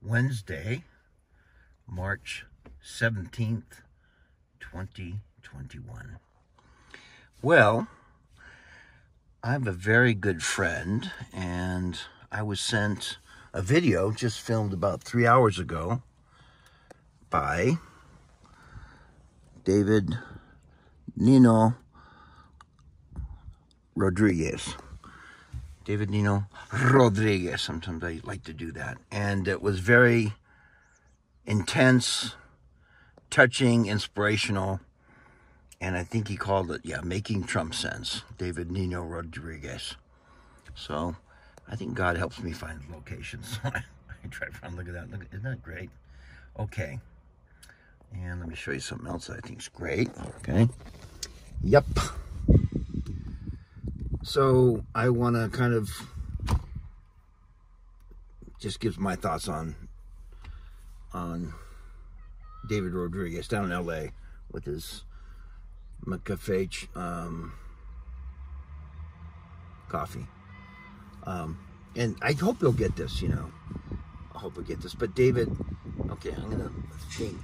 Wednesday, March 17th, 2021. Well, I have a very good friend, and I was sent a video just filmed about 3 hours ago by David Nino Rodriguez. David Nino Rodriguez. Sometimes I like to do that. And it was very intense, touching, inspirational. And I think he called it, Making Trumpsense. David Nino Rodriguez. So I think God helps me find locations. So I try to find, look at that. Isn't that great? Okay. And let me show you something else that I think is great. Okay. Yep. So I want to kind of just give my thoughts on David Rodriguez down in L.A. with his McCafe coffee. And I hope you'll get this, I hope you'll get this. But David, okay, I'm going to think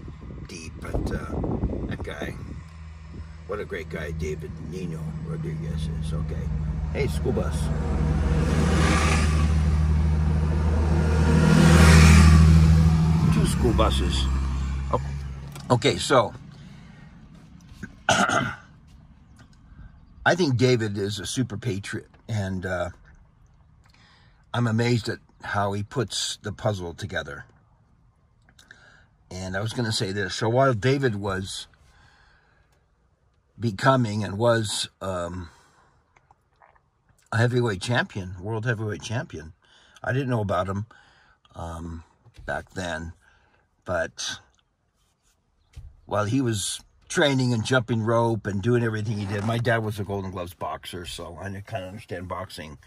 deep, but that guy, what a great guy David Nino Rodriguez is. Okay. Hey, school bus. Two school buses. Oh. Okay, so I think David is a super patriot, and I'm amazed at how he puts the puzzle together. And I was going to say this. So while David was becoming and was a heavyweight champion, world heavyweight champion, I didn't know about him back then, but while he was training and jumping rope and doing everything he did, my dad was a Golden Gloves boxer, so I kind of understand boxing,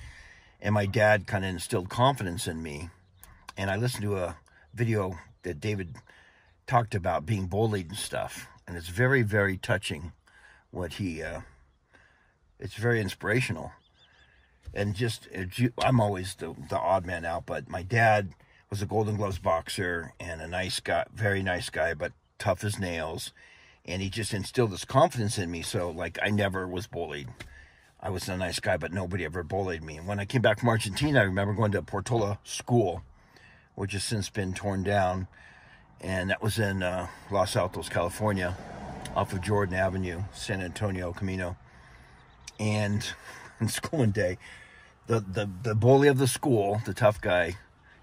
and my dad kind of instilled confidence in me. And I listened to a video that David talked about being bullied and stuff, and it's very, very touching what he it's very inspirational. And just, I'm always the odd man out, but my dad was a Golden Gloves boxer and a nice guy, very nice guy, but tough as nails. And he just instilled this confidence in me. So, like, I never was bullied. I was a nice guy, but nobody ever bullied me. And when I came back from Argentina, I remember going to Portola School, which has since been torn down. And that was in Los Altos, California, off of Jordan Avenue, San Antonio, Camino. And in school one day, the bully of the school, the tough guy,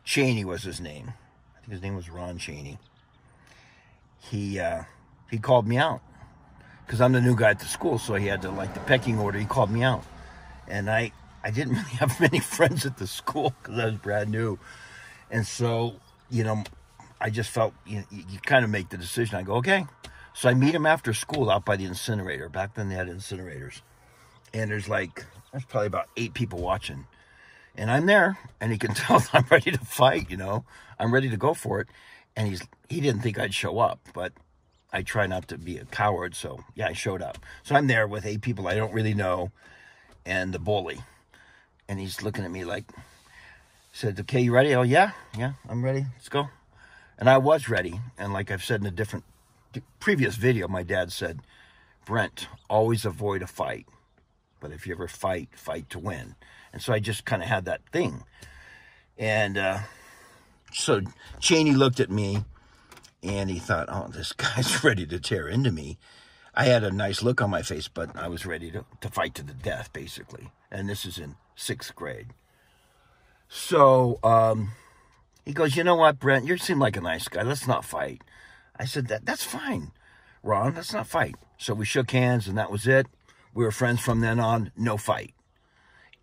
Cheney was his name. I think his name was Ron Cheney. He called me out because I'm the new guy at the school, so he had to, like, the pecking order. He called me out, and I didn't really have many friends at the school because I was brand new, and so I just felt you kind of make the decision. I go, okay, so I meet him after school out by the incinerator. Back then they had incinerators, and there's probably about 8 people watching. And I'm there, and he can tell I'm ready to fight, I'm ready to go for it. And he didn't think I'd show up, but I try not to be a coward, so yeah, I showed up. So I'm there with 8 people I don't really know, and the bully. And he's looking at me like, said, okay, you ready? Oh, yeah, I'm ready, let's go. And I was ready, and like I've said in a different previous video, my dad said, Brent, always avoid a fight. But if you ever fight, fight to win. And so I just kind of had that thing. And so Cheney looked at me, and he thought, oh, this guy's ready to tear into me. I had a nice look on my face, but I was ready to fight to the death, basically. And this is in 6th grade. So he goes, you know what, Brent, you seem like a nice guy. Let's not fight. I said, that's fine, Ron. Let's not fight. So we shook hands, and that was it. We were friends from then on, no fight.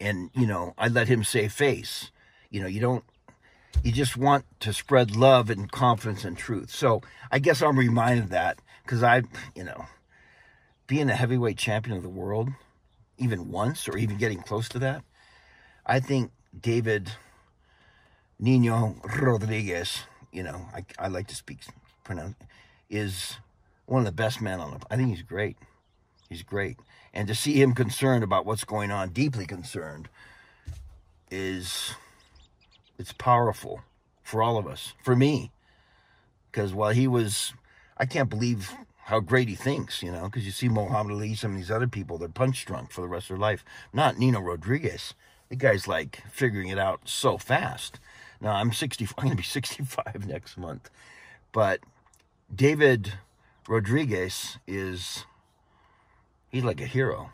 And, I let him save face. You just want to spread love and confidence and truth. So I guess I'm reminded of that because being a heavyweight champion of the world, even once or even getting close to that, I think David Nino Rodriguez, I like to pronounce, is one of the best men on I think he's great. He's great. And to see him concerned about what's going on, deeply concerned, it's powerful for all of us, for me. Because while he was, I can't believe how great he thinks, you know, because you see Muhammad Ali, some of these other people, they're punch drunk for the rest of their life. Not Nino Rodriguez. The guy's like figuring it out so fast. Now, I'm going to be 65 next month. But David Rodriguez he's like a hero.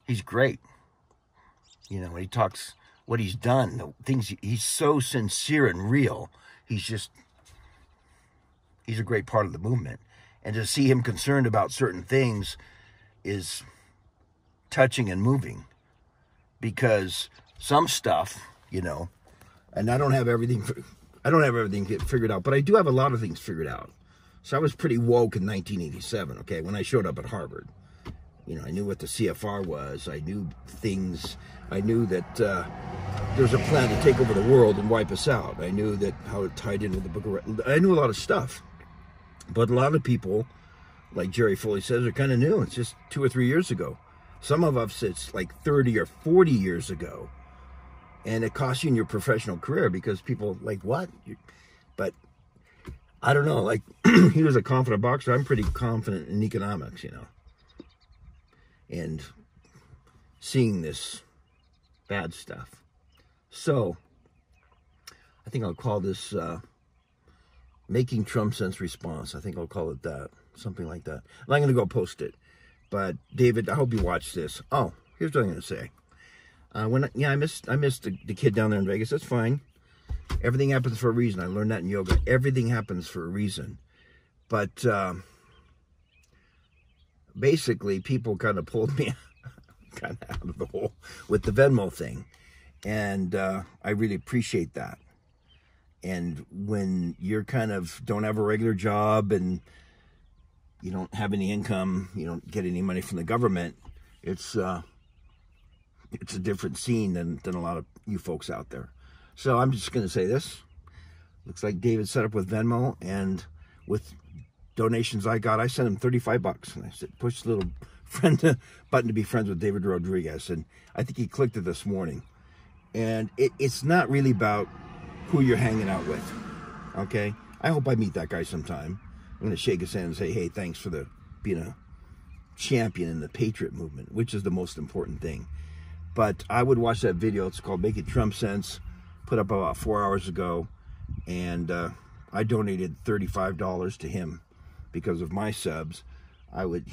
He's great. You know, when he talks what he's done, the things, he's so sincere and real. He's a great part of the movement. And to see him concerned about certain things is touching and moving. Because some stuff, you know, and I don't have everything figured out, but I do have a lot of things figured out. So I was pretty woke in 1987, okay, when I showed up at Harvard. You know, I knew what the CFR was. I knew things. I knew that there was a plan to take over the world and wipe us out. I knew that how it tied in with the Book of... I knew a lot of stuff. But a lot of people, like Jerry Foley says, are kind of new. It's just 2 or 3 years ago. Some of us, it's like 30 or 40 years ago. And it costs you in your professional career because people like, what? But I don't know. Like, he was a confident boxer. I'm pretty confident in economics, you know. And seeing this bad stuff. So, I think I'll call this Making Trumpsense Response. I think I'll call it that. Something like that. And I'm going to go post it. But, David, I hope you watch this. Oh, here's what I'm going to say. I missed the kid down there in Vegas. That's fine. Everything happens for a reason. I learned that in yoga. Everything happens for a reason. But, basically, people kind of pulled me kind of out of the hole with the Venmo thing. And I really appreciate that. And when you're kind of don't have a regular job and you don't have any income, you don't get any money from the government, it's a different scene than a lot of you folks out there. So I'm just going to say this. Looks like David set up with Venmo, and with donations I got, I sent him 35 bucks. And I said, push the little button to be friends with David Rodriguez. And I think he clicked it this morning. And it's not really about who you're hanging out with, okay? I hope I meet that guy sometime. I'm going to shake his hand and say, hey, thanks for being a champion in the patriot movement, which is the most important thing. But I would watch that video. It's called Making Trumpsense, put up about 4 hours ago. And I donated $35 to him because of my subs. It'd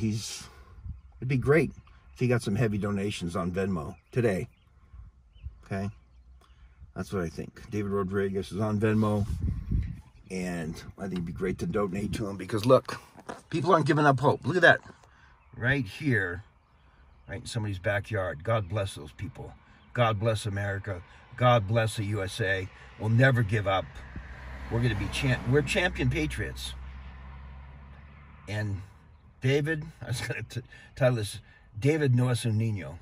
be great if he got some heavy donations on Venmo today. Okay? That's what I think. David Rodriguez is on Venmo. And I think it'd be great to donate to him because, look, people aren't giving up hope. Look at that. Right here, right in somebody's backyard. God bless those people. God bless America. God bless the USA. We'll never give up. We're going to be we're champion patriots. And David, I was going to title this, David Nino.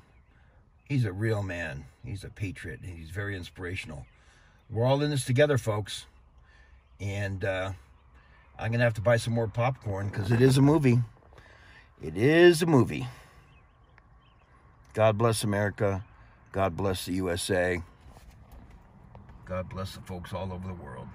He's a real man. He's a patriot. He's very inspirational. We're all in this together, folks. And I'm going to have to buy some more popcorn because it is a movie. It is a movie. God bless America. God bless the USA. God bless the folks all over the world.